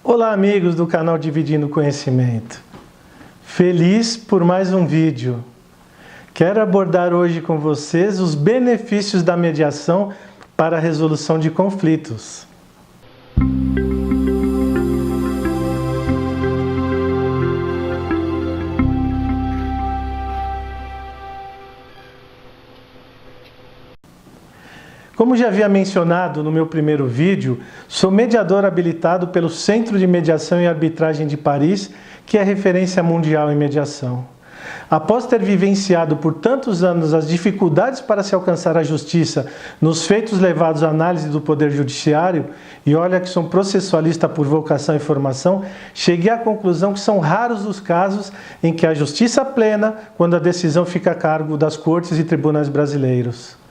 Olá amigos do canal Dividindo Conhecimento. Feliz por mais um vídeo. Quero abordar hoje com vocês os benefícios da mediação para a resolução de conflitos. Como já havia mencionado no meu primeiro vídeo, sou mediador habilitado pelo Centro de Mediação e Arbitragem de Paris, que é referência mundial em mediação. Após ter vivenciado por tantos anos as dificuldades para se alcançar a justiça nos feitos levados à análise do Poder Judiciário, e olha que sou processualista por vocação e formação, cheguei à conclusão que são raros os casos em que a justiça plena quando a decisão fica a cargo das cortes e tribunais brasileiros.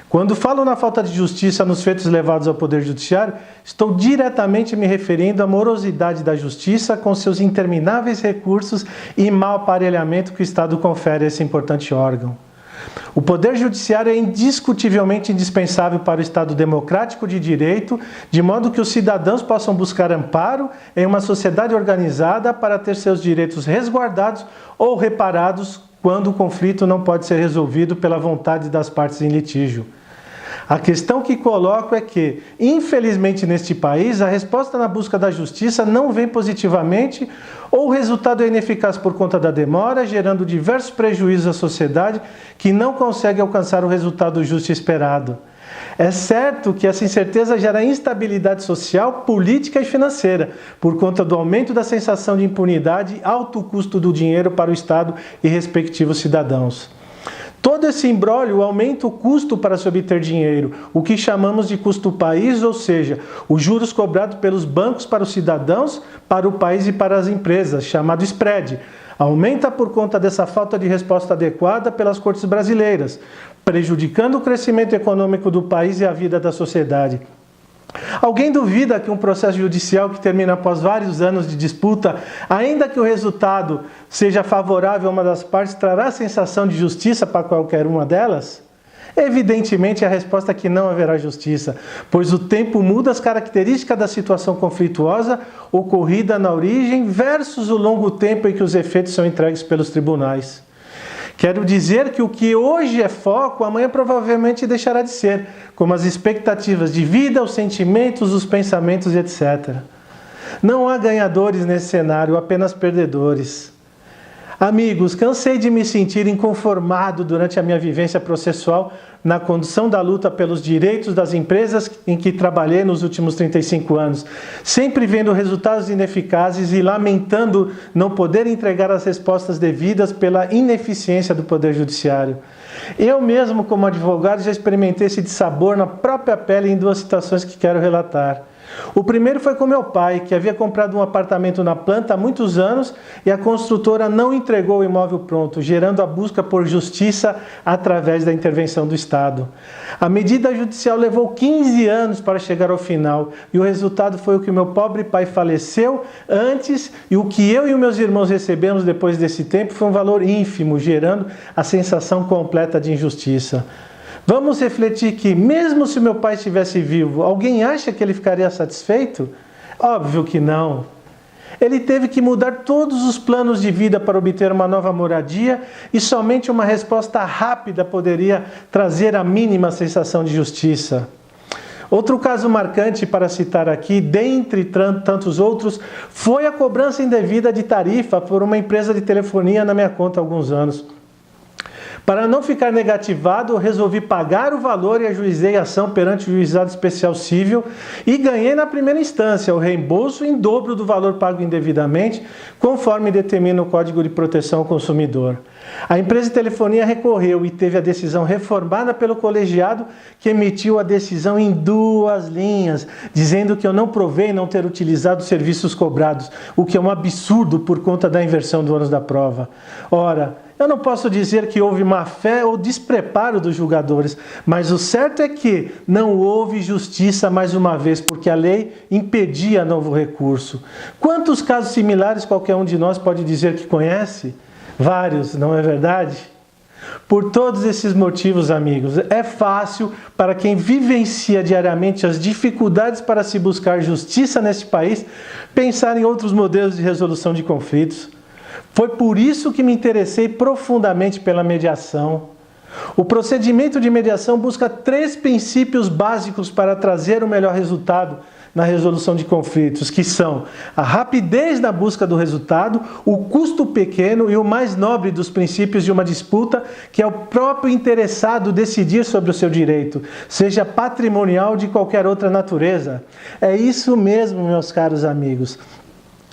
Quando falo na falta de justiça nos feitos levados ao Poder Judiciário, estou diretamente me referindo à morosidade da justiça com seus intermináveis recursos e mau aparelhamento que o Estado confere a esse importante órgão. O Poder Judiciário é indiscutivelmente indispensável para o Estado democrático de direito, de modo que os cidadãos possam buscar amparo em uma sociedade organizada para ter seus direitos resguardados ou reparados quando o conflito não pode ser resolvido pela vontade das partes em litígio. A questão que coloco é que, infelizmente neste país, a resposta na busca da justiça não vem positivamente ou o resultado é ineficaz por conta da demora, gerando diversos prejuízos à sociedade que não consegue alcançar o resultado justo e esperado. É certo que essa incerteza gera instabilidade social, política e financeira, por conta do aumento da sensação de impunidade e alto custo do dinheiro para o Estado e respectivos cidadãos. Todo esse imbróglio aumenta o custo para se obter dinheiro, o que chamamos de custo país, ou seja, os juros cobrados pelos bancos para os cidadãos, para o país e para as empresas, chamado spread. Aumenta por conta dessa falta de resposta adequada pelas cortes brasileiras, prejudicando o crescimento econômico do país e a vida da sociedade. Alguém duvida que um processo judicial que termina após vários anos de disputa, ainda que o resultado seja favorável a uma das partes, trará a sensação de justiça para qualquer uma delas? Evidentemente, a resposta é que não haverá justiça, pois o tempo muda as características da situação conflituosa ocorrida na origem versus o longo tempo em que os efeitos são entregues pelos tribunais. Quero dizer que o que hoje é foco, amanhã provavelmente deixará de ser, como as expectativas de vida, os sentimentos, os pensamentos, etc. Não há ganhadores nesse cenário, apenas perdedores. Amigos, cansei de me sentir inconformado durante a minha vivência processual na condução da luta pelos direitos das empresas em que trabalhei nos últimos 35 anos, sempre vendo resultados ineficazes e lamentando não poder entregar as respostas devidas pela ineficiência do Poder Judiciário. Eu mesmo, como advogado, já experimentei esse dissabor na própria pele em duas situações que quero relatar. O primeiro foi com meu pai, que havia comprado um apartamento na planta há muitos anos e a construtora não entregou o imóvel pronto, gerando a busca por justiça através da intervenção do Estado. A medida judicial levou 15 anos para chegar ao final e o resultado foi o que meu pobre pai faleceu antes e o que eu e os meus irmãos recebemos depois desse tempo foi um valor ínfimo, gerando a sensação completa de injustiça. Vamos refletir que, mesmo se meu pai estivesse vivo, alguém acha que ele ficaria satisfeito? Óbvio que não. Ele teve que mudar todos os planos de vida para obter uma nova moradia e somente uma resposta rápida poderia trazer a mínima sensação de justiça. Outro caso marcante para citar aqui, dentre tantos outros, foi a cobrança indevida de tarifa por uma empresa de telefonia na minha conta há alguns anos. Para não ficar negativado, eu resolvi pagar o valor e ajuizei a ação perante o Juizado Especial Cível e ganhei na primeira instância o reembolso em dobro do valor pago indevidamente, conforme determina o Código de Proteção ao Consumidor. A empresa de telefonia recorreu e teve a decisão reformada pelo colegiado, que emitiu a decisão em 2 linhas, dizendo que eu não provei não ter utilizado os serviços cobrados, o que é um absurdo por conta da inversão do ônus da prova. Ora, eu não posso dizer que houve má fé ou despreparo dos julgadores, mas o certo é que não houve justiça mais uma vez, porque a lei impedia novo recurso. Quantos casos similares qualquer um de nós pode dizer que conhece? Vários, não é verdade? Por todos esses motivos, amigos, é fácil para quem vivencia diariamente as dificuldades para se buscar justiça neste país pensar em outros modelos de resolução de conflitos. Foi por isso que me interessei profundamente pela mediação. O procedimento de mediação busca 3 princípios básicos para trazer o melhor resultado na resolução de conflitos, que são a rapidez na busca do resultado, o custo pequeno e o mais nobre dos princípios de uma disputa, que é o próprio interessado decidir sobre o seu direito, seja patrimonial ou de qualquer outra natureza. É isso mesmo, meus caros amigos.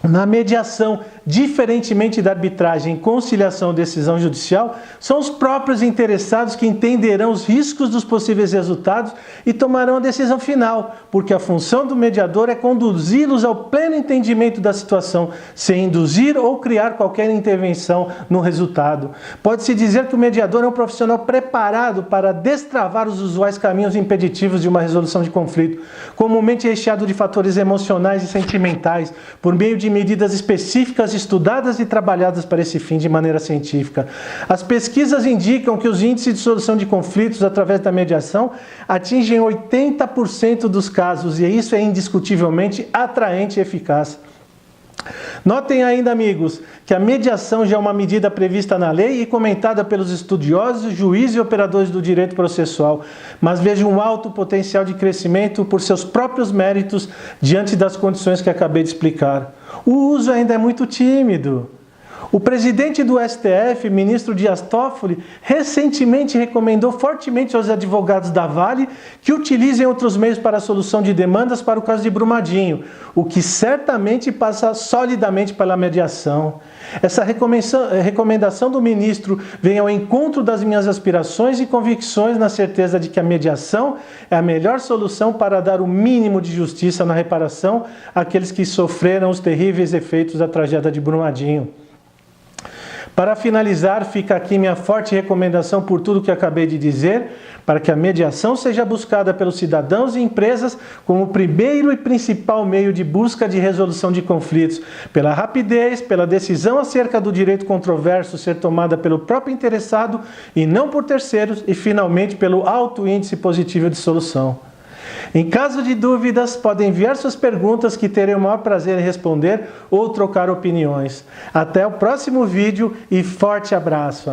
Na mediação, diferentemente da arbitragem, conciliação ou decisão judicial, são os próprios interessados que entenderão os riscos dos possíveis resultados e tomarão a decisão final, porque a função do mediador é conduzi-los ao pleno entendimento da situação, sem induzir ou criar qualquer intervenção no resultado. Pode-se dizer que o mediador é um profissional preparado para destravar os usuais caminhos impeditivos de uma resolução de conflito, comumente recheado de fatores emocionais e sentimentais, por meio de medidas específicas estudadas e trabalhadas para esse fim de maneira científica. As pesquisas indicam que os índices de solução de conflitos através da mediação atingem 80% dos casos, e isso é indiscutivelmente atraente e eficaz. Notem ainda, amigos, que a mediação já é uma medida prevista na lei e comentada pelos estudiosos, juízes e operadores do direito processual, mas vejo um alto potencial de crescimento por seus próprios méritos diante das condições que acabei de explicar. O uso ainda é muito tímido. O presidente do STF, ministro Dias Toffoli, recentemente recomendou fortemente aos advogados da Vale que utilizem outros meios para a solução de demandas para o caso de Brumadinho, o que certamente passa solidamente pela mediação. Essa recomendação do ministro vem ao encontro das minhas aspirações e convicções na certeza de que a mediação é a melhor solução para dar o mínimo de justiça na reparação àqueles que sofreram os terríveis efeitos da tragédia de Brumadinho. Para finalizar, fica aqui minha forte recomendação por tudo que acabei de dizer, para que a mediação seja buscada pelos cidadãos e empresas como o primeiro e principal meio de busca de resolução de conflitos, pela rapidez, pela decisão acerca do direito controverso ser tomada pelo próprio interessado e não por terceiros, e finalmente pelo alto índice positivo de solução. Em caso de dúvidas, podem enviar suas perguntas que terei o maior prazer em responder ou trocar opiniões. Até o próximo vídeo e forte abraço!